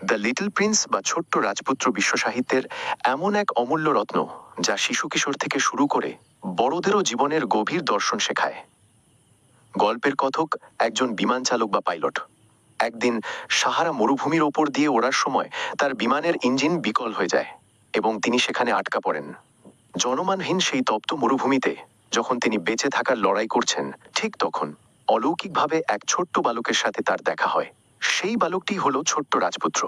The little Prince বা ছোট্ট রাজপুত্র বিশ্বসাহিত্যের এমন এক অমূল্য রত্ন, যা শিশু কিশোর থেকে শুরু করে বড়দেরও জীবনের গভীর দর্শন শেখায়। গল্পের কথক একজন বিমান চালক বা পাইলট। একদিন সাহারা মরুভূমির ওপর দিয়ে ওড়ার সময় তার বিমানের ইঞ্জিন বিকল হয়ে যায় এবং তিনি সেখানে আটকা পড়েন। জনমানহীন সেই তপ্ত মরুভূমিতে যখন তিনি বেঁচে থাকার লড়াই করছেন, ঠিক তখন অলৌকিকভাবে এক ছোট্ট বালকের সাথে তার দেখা হয়। সেই বালকটি হলো ছোট্ট রাজপুত্র।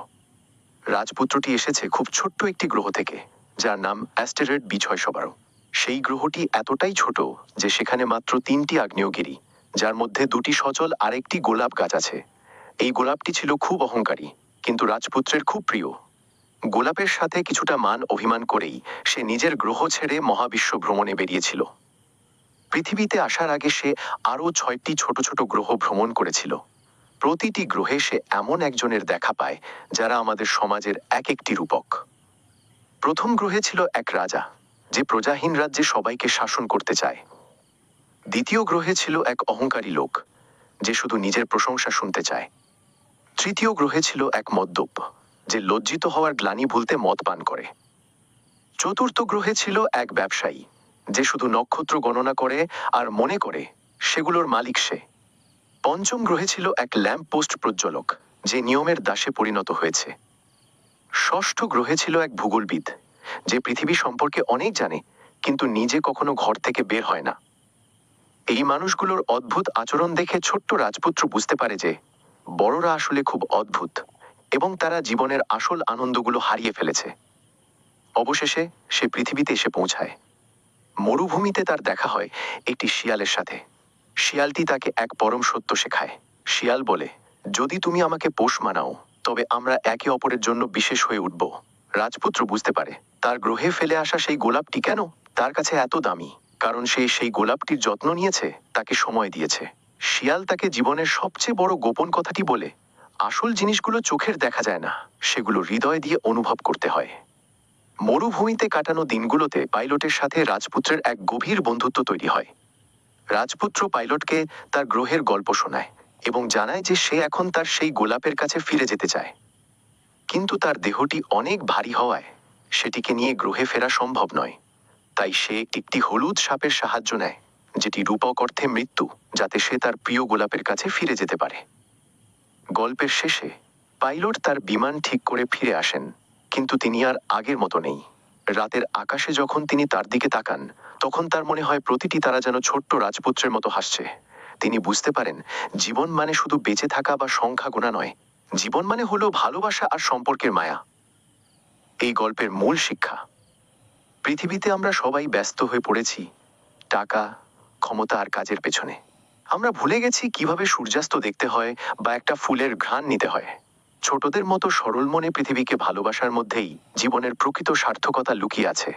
রাজপুত্রটি এসেছে খুব ছোট্ট একটি গ্রহ থেকে, যার নাম অ্যাস্টেরয়েড B612। সেই গ্রহটি এতটাই ছোট যে সেখানে মাত্র 3টি আগ্নেয়গিরি, যার মধ্যে 2টি সচল আর একটি গোলাপ গাছ আছে। এই গোলাপটি ছিল খুব অহংকারী, কিন্তু রাজপুত্রের খুব প্রিয়। গোলাপের সাথে কিছুটা মান অভিমান করেই সে নিজের গ্রহ ছেড়ে মহাবিশ্ব ভ্রমণে বেরিয়েছিল। পৃথিবীতে আসার আগে সে আরও 6টি ছোট ছোট গ্রহ ভ্রমণ করেছিল। প্রতিটি গ্রহে সে এমন একজনের দেখা পায় যারা আমাদের সমাজের এক একটি রূপক। প্রথম গ্রহে ছিল এক রাজা, যে প্রজাহীন রাজ্যে সবাইকে শাসন করতে চায়। দ্বিতীয় গ্রহে ছিল এক অহংকারী লোক, যে শুধু নিজের প্রশংসা শুনতে চায়। তৃতীয় গ্রহে ছিল এক মদ্যপ, যে লজ্জিত হওয়ার গ্লানি ভুলতে মদ পান করে। চতুর্থ গ্রহে ছিল এক ব্যবসায়ী, যে শুধু নক্ষত্র গণনা করে আর মনে করে সেগুলোর মালিক সে। পঞ্চম গ্রহে ছিল এক ল্যাম্প পোস্ট প্রজ্বলক, যে নিয়মের দাসে পরিণত হয়েছে। ষষ্ঠ গ্রহে ছিল এক ভূগোলবিদ, যে পৃথিবী সম্পর্কে অনেক জানে কিন্তু নিজে কখনো ঘর থেকে বের হয় না। এই মানুষগুলোর অদ্ভুত আচরণ দেখে ছোট্ট রাজপুত্র বুঝতে পারে যে বড়রা আসলে খুব অদ্ভুত এবং তারা জীবনের আসল আনন্দগুলো হারিয়ে ফেলেছে। অবশেষে সে পৃথিবীতে এসে পৌঁছায়। মরুভূমিতে তার দেখা হয় একটি শিয়ালের সাথে। শিয়ালটি তাকে এক পরম সত্য শেখায়। শিয়াল বলে, যদি তুমি আমাকে পোষ মানাও, তবে আমরা একে অপরের জন্য বিশেষ হয়ে উঠব। রাজপুত্র বুঝতে পারে তার গ্রহে ফেলে আসা সেই গোলাপটি কেন তার কাছে এত দামি, কারণ সে সেই গোলাপটির যত্ন নিয়েছে, তাকে সময় দিয়েছে। শিয়াল তাকে জীবনের সবচেয়ে বড় গোপন কথাটি বলে, আসল জিনিসগুলো চোখের দেখা যায় না, সেগুলো হৃদয় দিয়ে অনুভব করতে হয়। মরুভূমিতে কাটানো দিনগুলোতে পাইলটের সাথে রাজপুত্রের এক গভীর বন্ধুত্ব তৈরি হয়। রাজপুত্র পাইলটকে তার গ্রহের গল্প শোনায় এবং জানায় যে সে এখন তার সেই গোলাপের কাছে ফিরে যেতে চায়। কিন্তু তার দেহটি অনেক ভারী হওয়ায় সেটিকে নিয়ে গ্রহে ফেরা সম্ভব নয়। তাই সে একটি হলুদ সাপের সাহায্য নেয়, যেটি রূপক অর্থে মৃত্যু, যাতে সে তার প্রিয় গোলাপের কাছে ফিরে যেতে পারে। গল্পের শেষে পাইলট তার বিমান ঠিক করে ফিরে আসেন, কিন্তু তিনি আর আগের মতো নেই। রাতের আকাশে যখন তিনি তার দিকে তাকান, তখন তার মনে হয় প্রতিটি তারা যেন ছোট্ট রাজপুত্রের মতো হাসছে। তিনি বুঝতে পারেন জীবন মানে শুধু বেঁচে থাকা বা সংখ্যা গোনা নয়, জীবন মানে হলো ভালোবাসা আর সম্পর্কের মায়া। এই গল্পের মূল শিক্ষা: পৃথিবীতে আমরা সবাই ব্যস্ত হয়ে পড়েছি টাকা, ক্ষমতা আর কাজের পেছনে। আমরা ভুলে গেছি কিভাবে সূর্যাস্ত দেখতে হয় বা একটা ফুলের ঘ্রাণ নিতে হয়। ছোটদের মতো সরল মনে পৃথিবীকে ভালোবাসার মধ্যেই জীবনের প্রকৃত সার্থকতা লুকিয়ে আছে।